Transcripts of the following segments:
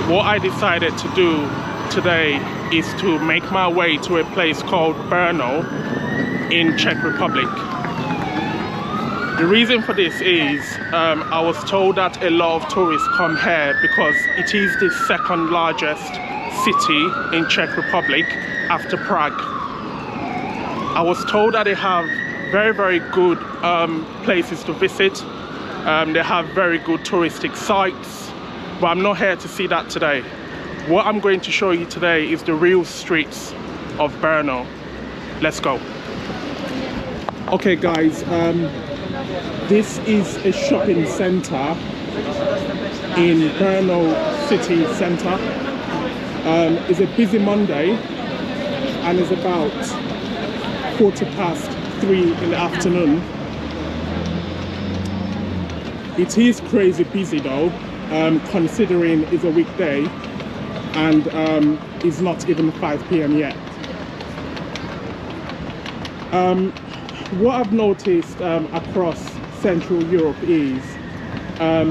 what I decided to do today is to make my way to a place called Brno in Czech Republic. The reason for this is I was told that a lot of tourists come here because it is the second largest city in Czech Republic after Prague. I was told that they have very good places to visit. They have very good touristic sites, but I'm not here to see that today. What I'm going to show you today is the real streets of Brno. Let's go. Okay guys, this is a shopping center in Brno city center. It's a busy Monday and it's about 3:15 in the afternoon. It is crazy busy though, considering it's a weekday and it's not even 5 p.m. yet. What I've noticed across Central Europe is a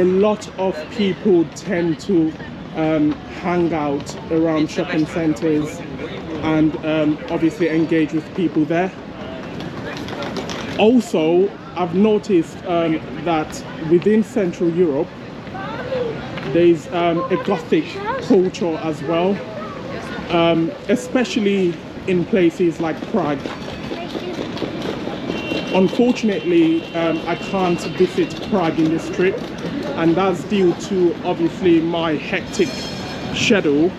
lot of people tend to hang out around shopping centers and obviously engage with people there. Also, I've noticed that within Central Europe there's a Gothic culture as well, especially in places like Prague. Unfortunately, I can't visit Prague in this trip, and that's due to obviously my hectic schedule,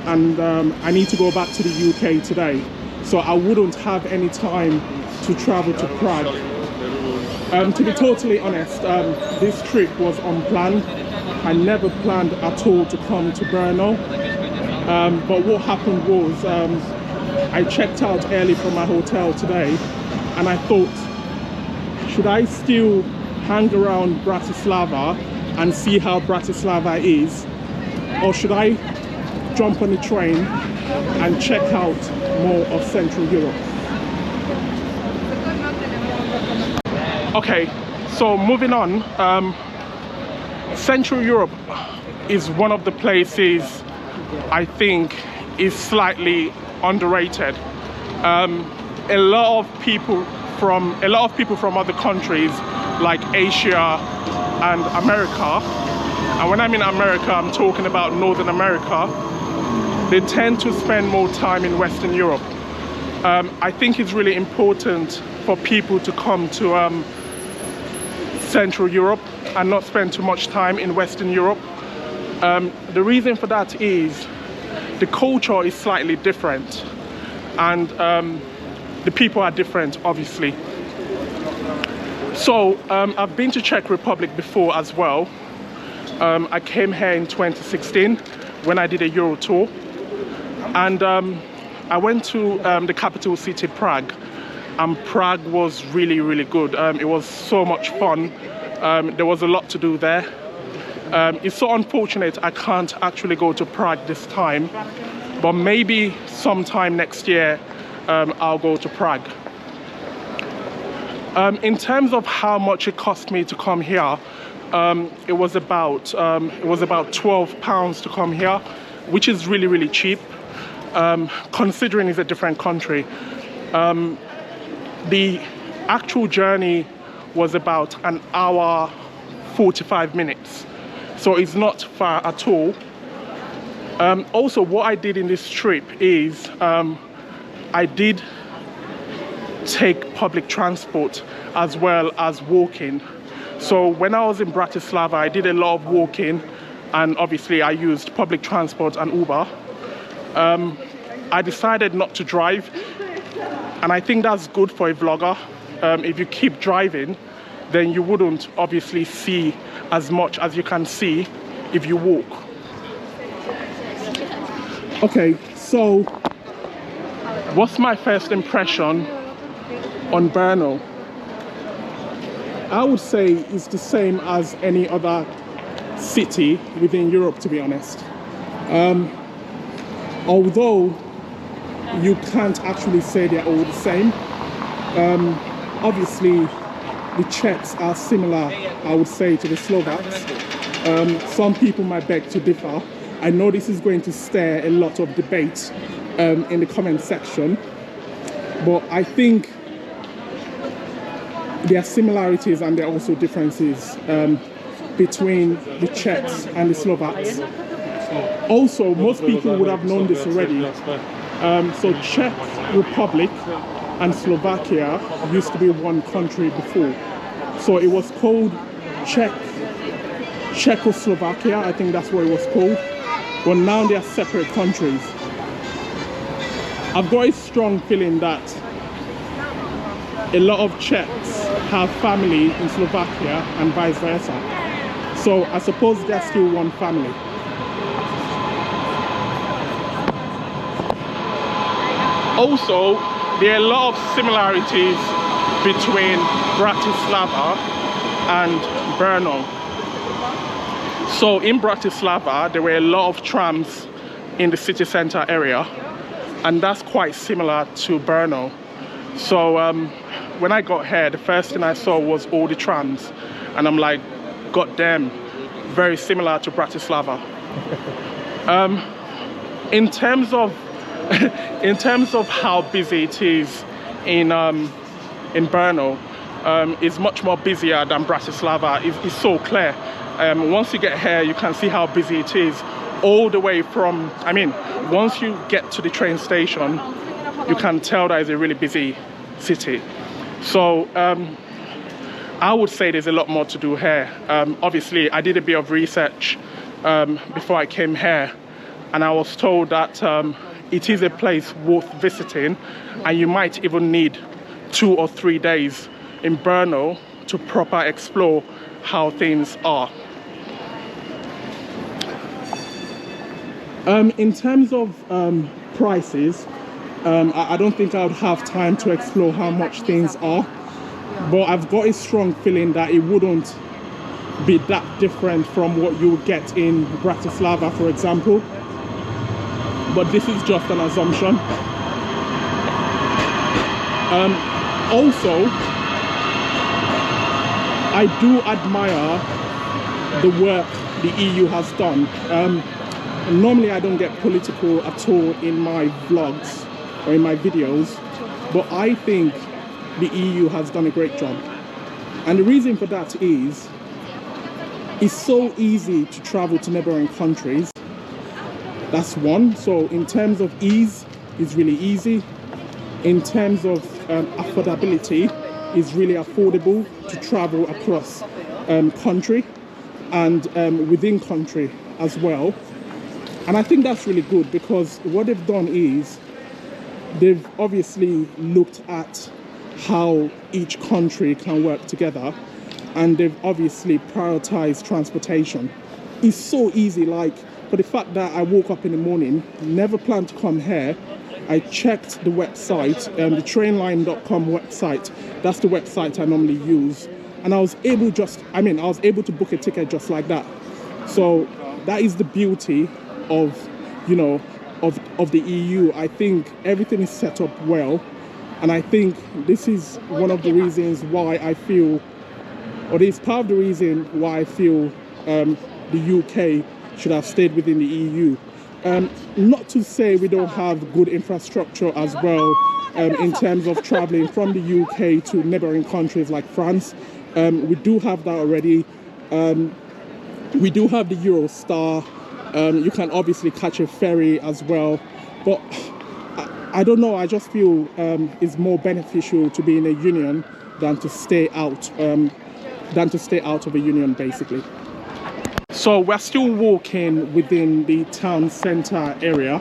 and I need to go back to the UK today, so I wouldn't have any time to travel to Prague. To be totally honest, this trip was unplanned. I never planned at all to come to Brno, but what happened was I checked out early from my hotel today and I thought, should I still hang around Bratislava and see how Bratislava is, or should I jump on the train and check out more of Central Europe? Okay, so moving on, Central Europe is one of the places I think is slightly underrated. A lot of people from other countries like Asia and America, and when I mean America, I'm talking about Northern America, they tend to spend more time in Western Europe. I think it's really important for people to come to Central Europe and not spend too much time in Western Europe. The reason for that is the culture is slightly different, and the people are different, obviously. So I've been to Czech Republic before as well. I came here in 2016 when I did a Euro tour, and I went to the capital city, Prague, and Prague was really good. It was so much fun. There was a lot to do there. It's so unfortunate I can't actually go to Prague this time, but maybe sometime next year I'll go to Prague. In terms of how much it cost me to come here, it was about £12 to come here, which is really cheap, considering it's a different country. The actual journey was about an hour 45 minutes, so it's not far at all. Also, what I did in this trip is I did take public transport as well as walking. So when I was in Bratislava, I did a lot of walking, and obviously I used public transport and Uber. I decided not to drive, and I think that's good for a vlogger. If you keep driving, then you wouldn't obviously see as much as you can see if you walk. Okay, so what's my first impression on Brno? I would say it's the same as any other city within Europe, to be honest. Although you can't actually say they're all the same. Obviously, the Czechs are similar, I would say, to the Slovaks. Some people might beg to differ. I know this is going to stir a lot of debate in the comment section, but I think there are similarities and there are also differences between the Czechs and the Slovaks. Also, most people would have known this already. So Czech Republic and Slovakia used to be one country before. So it was called Czechoslovakia, I think that's what it was called. But now they are separate countries. I've got a strong feeling that a lot of Czechs have family in Slovakia and vice versa. So I suppose they're still one family. Also, there are a lot of similarities between Bratislava and Brno. So in Bratislava, there were a lot of trams in the city center area, and that's quite similar to Brno. So when I got here, the first thing I saw was all the trams, and I'm like, God damn, very similar to Bratislava. In terms of how busy it is in Brno, it's much more busier than Bratislava. It's so clear. Once you get here, you can see how busy it is all the way from, once you get to the train station, you can tell that it's a really busy city. So I would say there's a lot more to do here. Obviously, I did a bit of research before I came here, and I was told that it is a place worth visiting, and you might even need 2 or 3 days in Brno to proper explore how things are. In terms of prices, I don't think I would have time to explore how much things are, but I've got a strong feeling that it wouldn't be that different from what you would get in Bratislava, for example. But this is just an assumption. Also, I do admire the work the EU has done. Normally I don't get political at all in my vlogs or in my videos, but I think the EU has done a great job. And the reason for that is, it's so easy to travel to neighboring countries. That's one. So in terms of ease, it's really easy. In terms of affordability, it's really affordable to travel across country and within country as well. And I think that's really good, because what they've done is they've obviously looked at how each country can work together, and they've obviously prioritized transportation. It's so easy, like for the fact that I woke up in the morning, never planned to come here, I checked the website, the trainline.com website. That's the website I normally use, and I was able to book a ticket just like that. So that is the beauty of of the EU. I think everything is set up well, and I think this is one of the reasons why I feel, or this is part of the reason why I feel the UK should have stayed within the EU. Not to say we don't have good infrastructure as well in terms of traveling from the UK to neighboring countries like France. We do have that already. We do have the Eurostar. You can obviously catch a ferry as well, but I don't know, I just feel it's more beneficial to be in a union than to stay out of a union, basically. So we're still walking within the town centre area,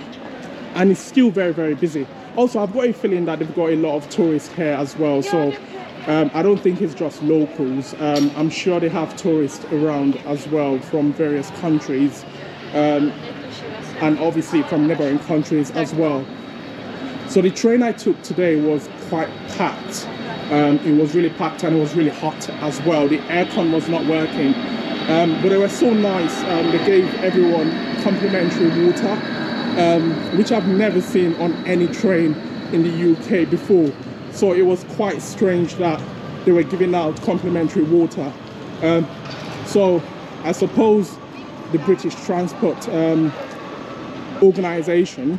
and it's still very, very busy. Also, I've got a feeling that they've got a lot of tourists here as well, so I don't think it's just locals. I'm sure they have tourists around as well from various countries, and obviously from neighbouring countries as well. So the train I took today was quite packed. It was really packed, and it was really hot as well. The aircon was not working, but they were so nice. They gave everyone complimentary water, which I've never seen on any train in the UK before. So it was quite strange that they were giving out complimentary water. So I suppose the British Transport Organisation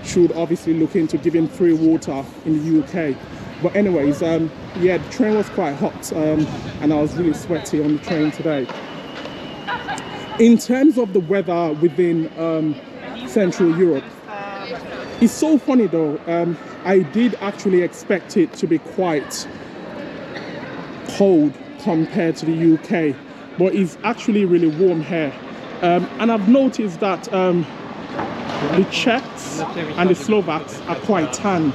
should obviously look into giving free water in the UK. But anyways, yeah, the train was quite hot, and I was really sweaty on the train today. In terms of the weather within Central Europe, it's so funny though. I did actually expect it to be quite cold compared to the UK, but it's actually really warm here. And I've noticed that the Czechs and the Slovaks are quite tanned.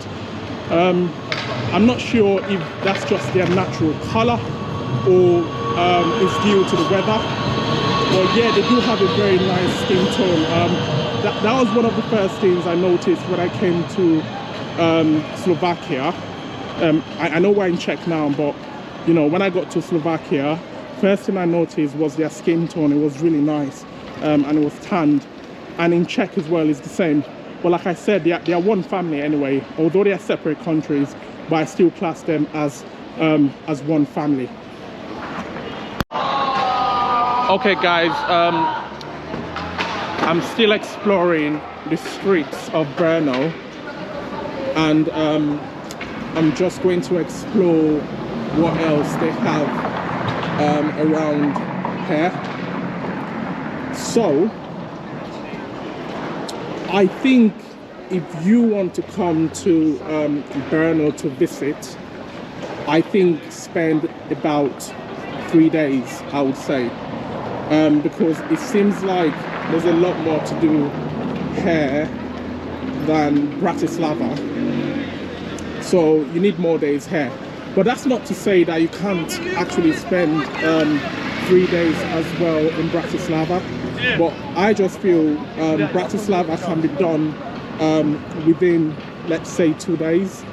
I'm not sure if that's just their natural color or it's due to the weather, but yeah, they do have a very nice skin tone. That was one of the first things I noticed when I came to Slovakia. I know we're in Czech now, but you know, when I got to Slovakia, first thing I noticed was their skin tone. It was really nice, and it was tanned. And in Czech as well is the same. But like I said, they are one family anyway, although they are separate countries, but I still class them as one family. Okay guys, I'm still exploring the streets of Brno, and I'm just going to explore what else they have around here. So I think if you want to come to Brno to visit, I think spend about 3 days, I would say, because it seems like there's a lot more to do here than Bratislava, so you need more days here. But that's not to say that you can't actually spend 3 days as well in Bratislava. But I just feel Bratislava can be done within, let's say, 2 days,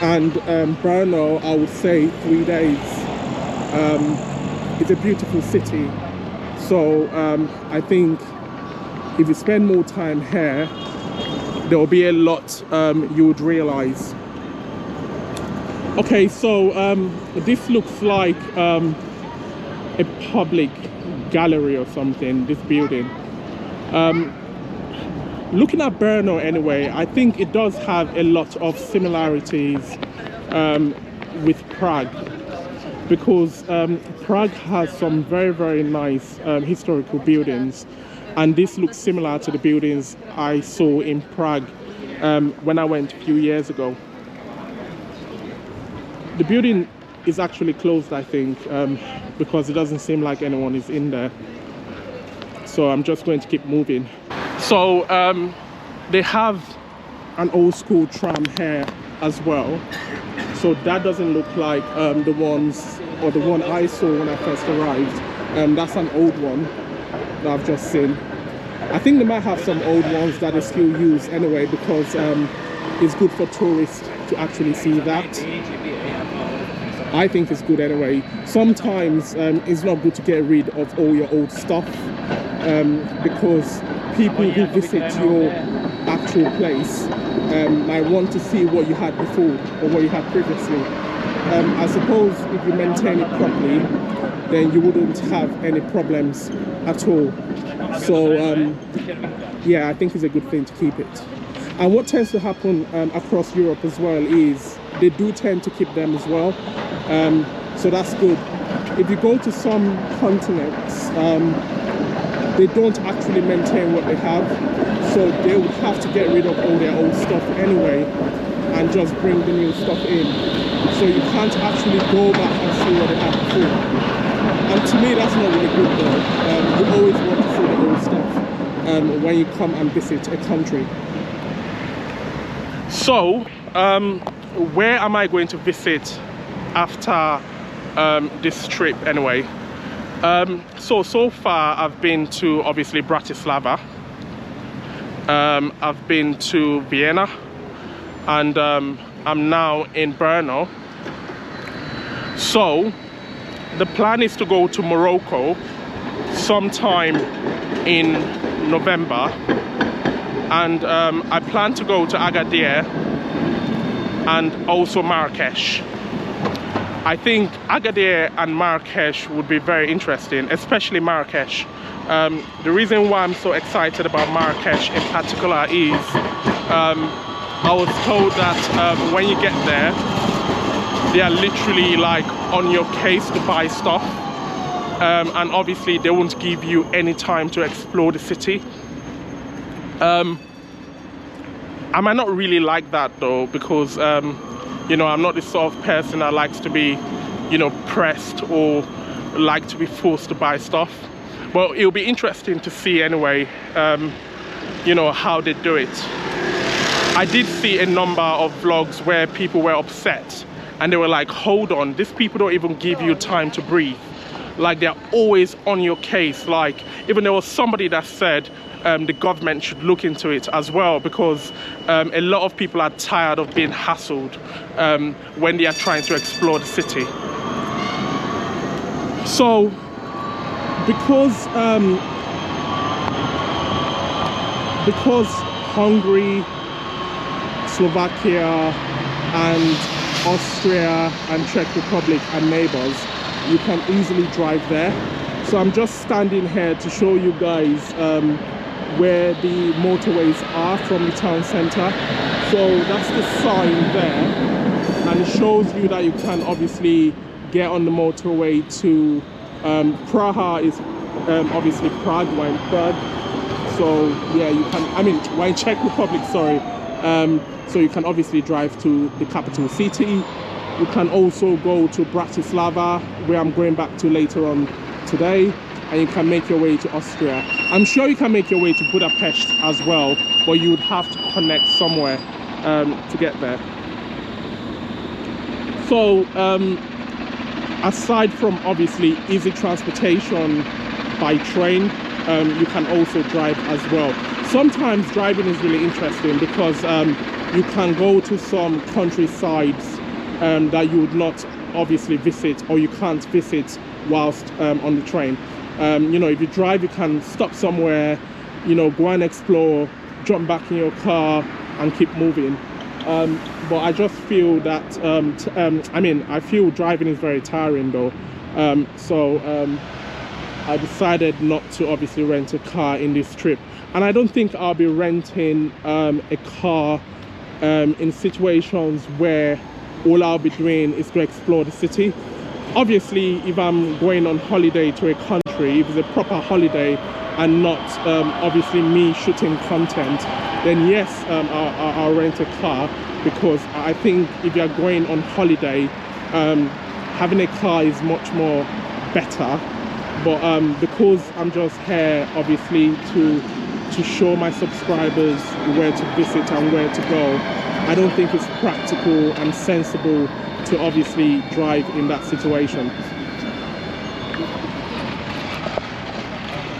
and Brno, I would say 3 days. It's a beautiful city, so I think if you spend more time here, there will be a lot you would realize. Okay, so this looks like a public gallery or something, this building. Looking at Brno anyway, I think it does have a lot of similarities with Prague, because Prague has some very, very nice historical buildings, and this looks similar to the buildings I saw in Prague when I went a few years ago. The building is actually closed, I think, because it doesn't seem like anyone is in there. So I'm just going to keep moving. So they have an old school tram here as well. So that doesn't look like the ones, or the one I saw when I first arrived. That's an old one that I've just seen. I think they might have some old ones that they still use anyway, because it's good for tourists to actually see that. I think it's good anyway. Sometimes it's not good to get rid of all your old stuff, because people who visit your actual place might want to see what you had before or what you had previously. I suppose if you maintain it properly, then you wouldn't have any problems at all. So yeah, I think it's a good thing to keep it. And what tends to happen across Europe as well is they do tend to keep them as well. So that's good. If you go to some continents, they don't actually maintain what they have, so they would have to get rid of all their old stuff anyway and just bring the new stuff in. So you can't actually go back and see what they had before. And to me, that's not really good though. You always want to see the old stuff when you come and visit a country. So where am I going to visit after this trip anyway? So far I've been to obviously Bratislava, I've been to Vienna, and I'm now in Brno. So the plan is to go to Morocco sometime in November, and I plan to go to Agadir and also Marrakesh. I think Agadir and Marrakesh would be very interesting, especially Marrakesh, The reason why I'm so excited about Marrakesh in particular is I was told that when you get there, they are literally like on your case to buy stuff, and obviously they won't give you any time to explore the city. I might not really like that though, because you know, I'm not the sort of person that likes to be, you know, pressed or like to be forced to buy stuff. But it'll be interesting to see anyway, you know, how they do it. I did see a number of vlogs where people were upset and they were like, hold on, these people don't even give you time to breathe. Like, they're always on your case. Like, even there was somebody that said the government should look into it as well, because a lot of people are tired of being hassled when they are trying to explore the city. So because Hungary, Slovakia and Austria and Czech Republic are neighbors, you can easily drive there. So I'm just standing here to show you guys where the motorways are from the town center. So that's the sign there, and it shows you that you can obviously get on the motorway to Prague is obviously Prague, we're in Prague. So yeah, you can, I mean, we're in Czech Republic, sorry. So you can obviously drive to the capital city. You can also go to Bratislava, where I'm going back to later on today, and you can make your way to Austria. I'm sure you can make your way to Budapest as well, but you would have to connect somewhere to get there. So aside from obviously easy transportation by train, you can also drive as well. Sometimes driving is really interesting because you can go to some countrysides that you would not obviously visit, or you can't visit whilst on the train. You know, if you drive, you can stop somewhere, you know, go and explore, jump back in your car and keep moving. But I just feel that I mean, I feel driving is very tiring though. So I decided not to obviously rent a car in this trip, and I don't think I'll be renting a car in situations where all I'll be doing is to explore the city. Obviously, if I'm going on holiday to a country, if it's a proper holiday and not obviously me shooting content, then yes, I'll rent a car, because I think if you're going on holiday, having a car is much more better. But because I'm just here obviously to show my subscribers where to visit and where to go, I don't think it's practical and sensible to obviously drive in that situation.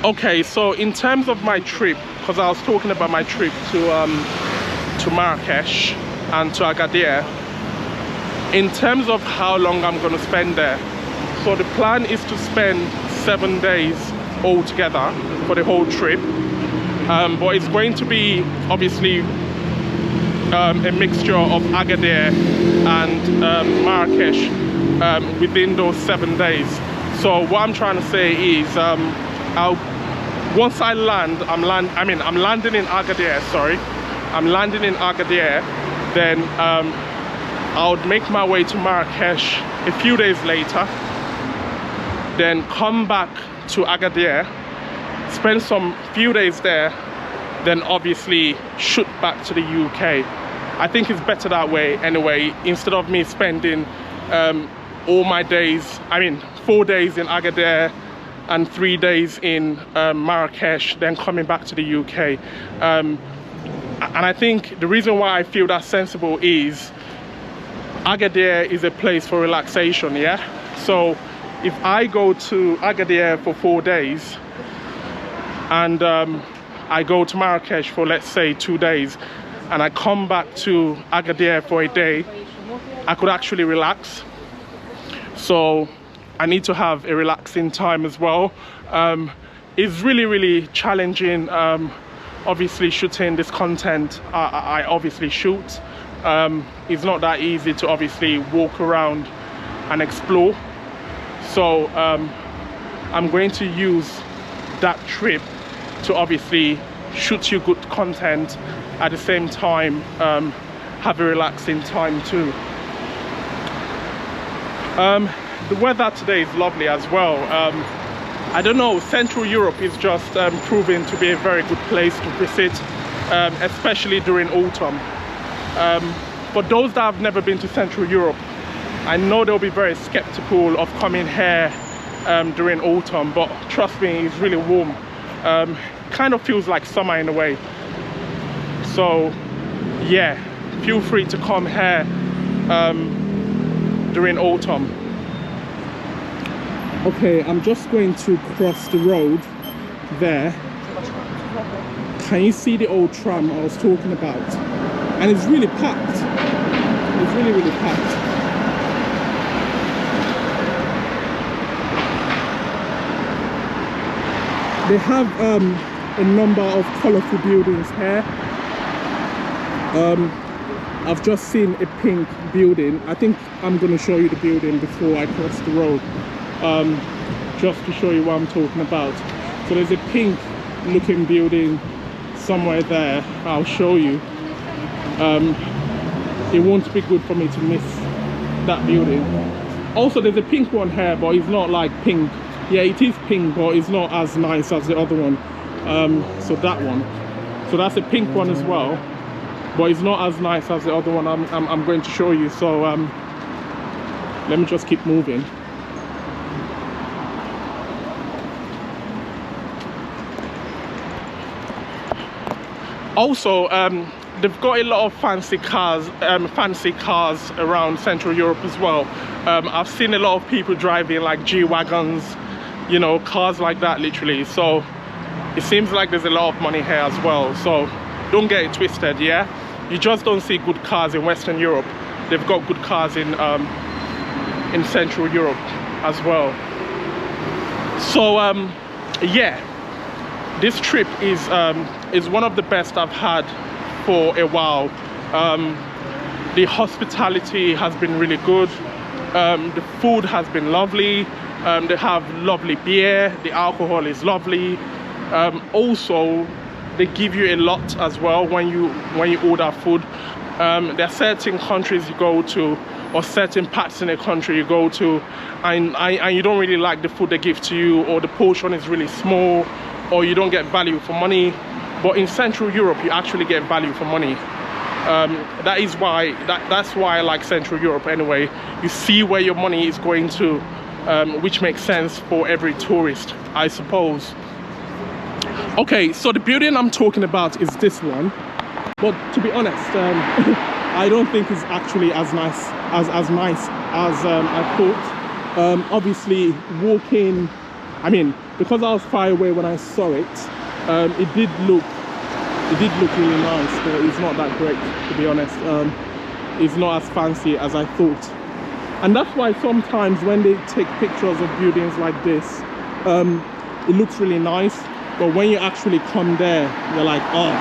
Okay, so in terms of my trip, because I was talking about my trip to Marrakesh and to Agadir, in terms of how long I'm going to spend there, so the plan is to spend 7 days altogether for the whole trip, but it's going to be obviously a mixture of Agadir and Marrakesh within those 7 days. So what I'm trying to say is, once I land, I'm landing in Agadir, sorry. I'm landing in Agadir, then I would make my way to Marrakesh a few days later, then come back to Agadir, spend some few days there, then obviously shoot back to the UK. I think it's better that way anyway, instead of me spending all my days, 4 days in Agadir and 3 days in Marrakesh, then coming back to the UK. And I think the reason why I feel that's sensible is Agadir is a place for relaxation, yeah? So if I go to Agadir for 4 days and I go to Marrakesh for, let's say, 2 days, and I come back to Agadir for a day, I could actually relax. So I need to have a relaxing time as well. It's really challenging, obviously shooting this content. I obviously shoot. It's not that easy to obviously walk around and explore. So I'm going to use that trip to obviously shoot you good content, at the same time have a relaxing time too. The weather today is lovely as well. I don't know, Central Europe is just proving to be a very good place to visit, especially during autumn. For those that have never been to Central Europe, I know they'll be very skeptical of coming here during autumn, but trust me, it's really warm. Kind of feels like summer in a way. So yeah, feel free to come here during autumn. Okay, I'm just going to cross the road there. Can you see the old tram I was talking about? And it's really packed. It's really, really packed. They have a number of colorful buildings here. I've just seen a pink building. I think I'm going to show you the building before I cross the road, just to show you what I'm talking about. So there's a pink looking building somewhere there. I'll show you. It won't be good for me to miss that building. Also, there's a pink one here, but it's not like pink. Yeah, it is pink, but it's not as nice as the other one. So that one. So that's a pink one as well, but it's not as nice as the other one I'm going to show you. So let me just keep moving. Also, they've got a lot of fancy cars around Central Europe as well. I've seen a lot of people driving like G-Wagons, you know, cars like that literally. So it seems like there's a lot of money here as well. So don't get it twisted, yeah? You just don't see good cars in Western Europe. They've got good cars in Central Europe as well. So yeah, this trip is one of the best I've had for a while. The hospitality has been really good. The food has been lovely. They have lovely beer. The alcohol is lovely. Also, they give you a lot as well when you order food. There are certain countries you go to, or certain parts in a country you go to, and you don't really like the food they give to you, or the portion is really small, or you don't get value for money. But in Central Europe, you actually get value for money. That's why I like Central Europe anyway. You see where your money is going to, which makes sense for every tourist, I suppose. Okay, so the building I'm talking about is this one, but to be honest, I don't think it's actually as nice as I thought. Obviously, walking, I mean, because I was far away when I saw it, it did look really nice, but it's not that great, to be honest. It's not as fancy as I thought, and that's why sometimes when they take pictures of buildings like this, it looks really nice, but when you actually come there, you're like, oh.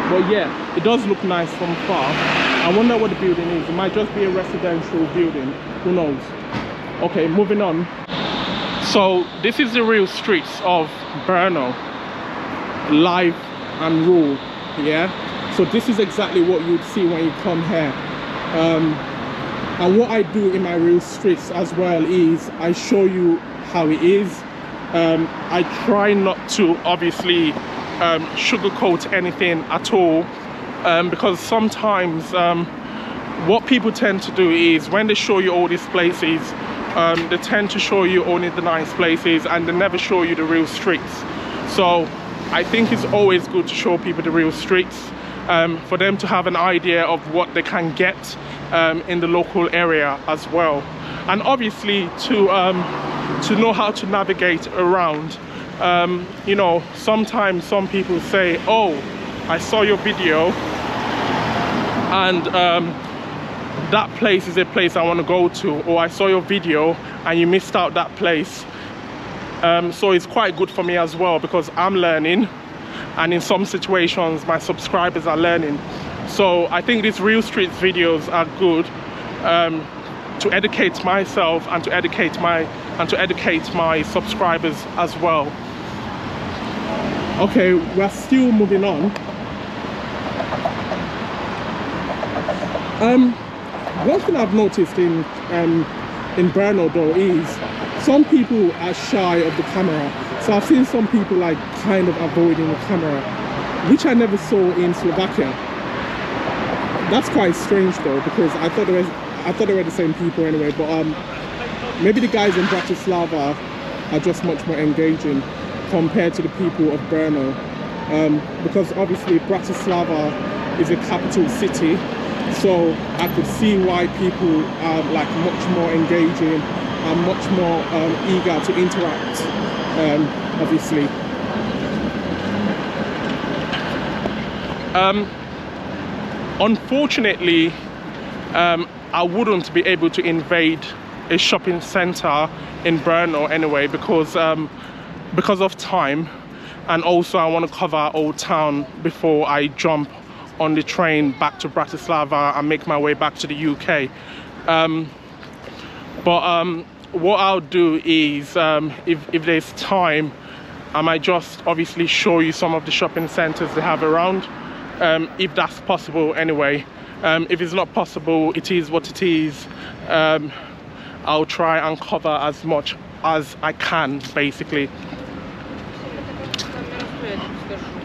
But yeah, it does look nice from far. I wonder what the building is. It might just be a residential building, who knows. Okay, moving on. So this is the real streets of Brno, live and raw, yeah? So this is exactly what you'd see when you come here. And what I do in my real streets as well is I show you how it is. I try not to obviously sugarcoat anything at all, because sometimes what people tend to do is when they show you all these places, they tend to show you only the nice places and they never show you the real streets. So I think it's always good to show people the real streets, for them to have an idea of what they can get in the local area as well, and obviously to know how to navigate around. You know, sometimes some people say, oh, I saw your video and that place is a place I want to go to, or I saw your video and you missed out that place. So it's quite good for me as well, because I'm learning, and in some situations my subscribers are learning. So I think these real streets videos are good to educate myself and to educate my subscribers as well. Okay, we're still moving on. One thing I've noticed in Brno though is some people are shy of the camera. So I've seen some people like kind of avoiding the camera, which I never saw in Slovakia. That's quite strange though, because I thought they were the same people anyway. But maybe the guys in Bratislava are just much more engaging compared to the people of Brno, because obviously Bratislava is a capital city, so I could see why people are like much more engaging and much more eager to interact, obviously. Unfortunately, I wouldn't be able to invade a shopping center in Brno anyway, because of time, and also I want to cover Old Town before I jump on the train back to Bratislava and make my way back to the UK. But what I'll do is, if there's time, I might just obviously show you some of the shopping centers they have around, if that's possible anyway. If it's not possible, it is what it is. I'll try and cover as much as I can, basically.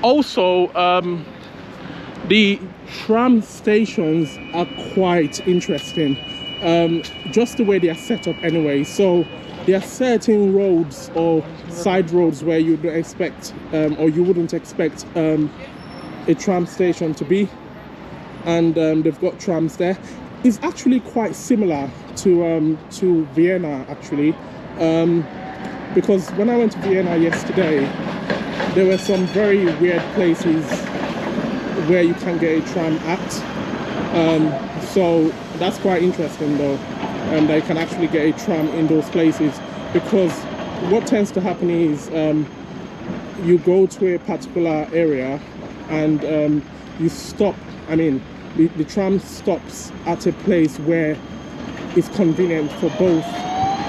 Also, the tram stations are quite interesting, just the way they are set up anyway. So there are certain roads or side roads where you don't expect, or you wouldn't expect a tram station to be, and they've got trams there. It's actually quite similar to Vienna actually, because when I went to Vienna yesterday, there were some very weird places where you can get a tram at, so that's quite interesting though, and they can actually get a tram in those places, because what tends to happen is you go to a particular area and you stop. I mean, the tram stops at a place where it's convenient for both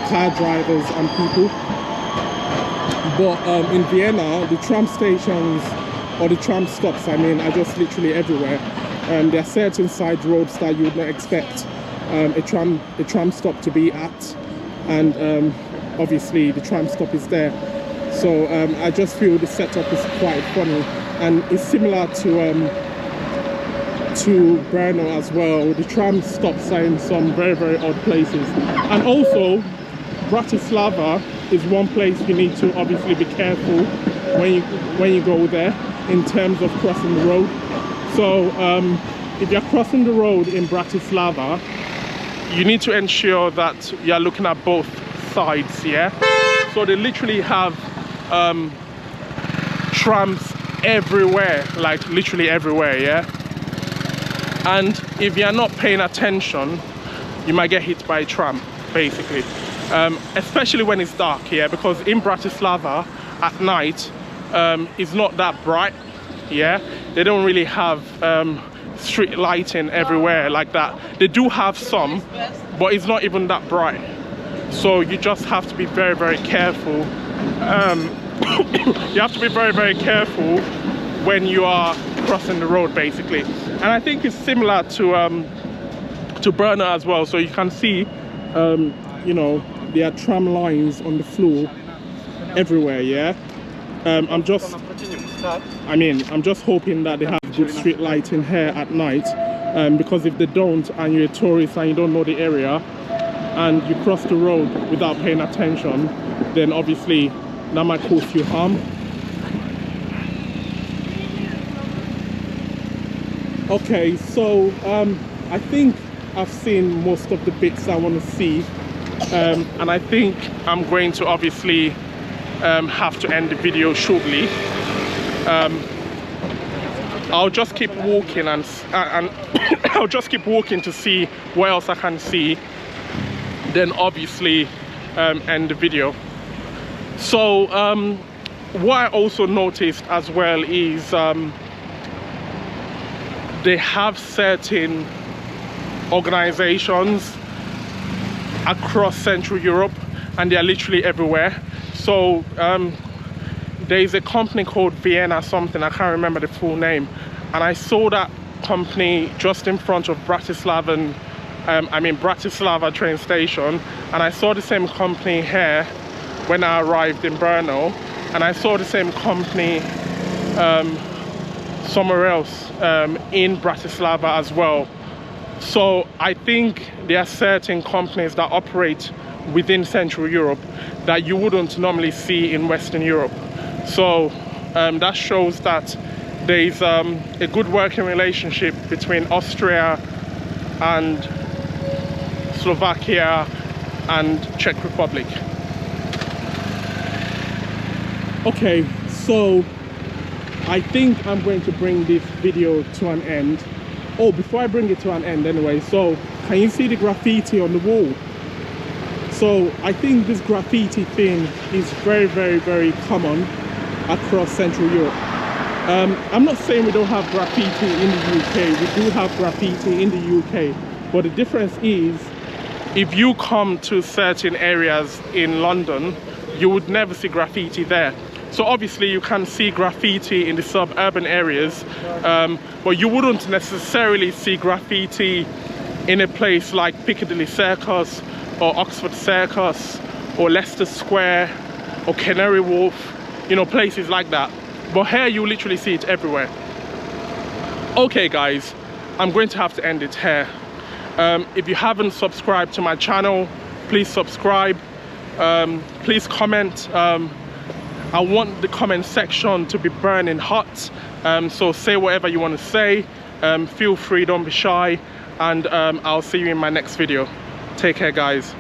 car drivers and people. But in Vienna, the tram stations, or the tram stops, I mean, are just literally everywhere. There are certain side roads that you would not expect a tram stop to be at, and obviously the tram stop is there. So I just feel the setup is quite funny, and it's similar to Brno as well. The tram stops are in some very, very odd places. And also, Bratislava is one place you need to obviously be careful when you go there in terms of crossing the road. So if you're crossing the road in Bratislava, you need to ensure that you're looking at both sides, yeah? So they literally have trams everywhere, like literally everywhere, yeah? And if you're not paying attention, you might get hit by a tram, basically. Especially when it's dark here, because in Bratislava at night, it's not that bright, yeah? They don't really have street lighting everywhere like that. They do have some, but it's not even that bright. So you just have to be very, very careful. You have to be very, very careful when you are crossing the road, basically. And I think it's similar to Brno as well. So you can see, you know, there are tram lines on the floor everywhere, yeah? I'm just hoping that they have good street lighting here at night, because if they don't, and you're a tourist and you don't know the area, and you cross the road without paying attention, then obviously that might cause you harm. Okay, so I think I've seen most of the bits I want to see, and I think I'm going to obviously have to end the video shortly. I'll just keep walking and I'll just keep walking to see what else I can see, then obviously end the video. So what I also noticed as well is they have certain organizations across Central Europe, and they are literally everywhere. So there is a company called Vienna something, I can't remember the full name, and I saw that company just in front of Bratislava train station, and I saw the same company here when I arrived in Brno, and I saw the same company somewhere else in Bratislava as well. So I think there are certain companies that operate within Central Europe that you wouldn't normally see in Western Europe. So that shows that there is a good working relationship between Austria and Slovakia and Czech Republic. Okay, so I think I'm going to bring this video to an end. Oh, before I bring it to an end anyway, so can you see the graffiti on the wall? So I think this graffiti thing is very, very, very common across Central Europe. I'm not saying we don't have graffiti in the UK, we do have graffiti in the UK, but the difference is if you come to certain areas in London, you would never see graffiti there. So obviously you can see graffiti in the suburban areas, but you wouldn't necessarily see graffiti in a place like Piccadilly Circus or Oxford Circus or Leicester Square or Canary Wharf, you know, places like that. But here you literally see it everywhere. Okay guys, I'm going to have to end it here. If you haven't subscribed to my channel, please subscribe. Please comment. I want the comment section to be burning hot, so say whatever you want to say. Feel free, don't be shy, and I'll see you in my next video. Take care guys.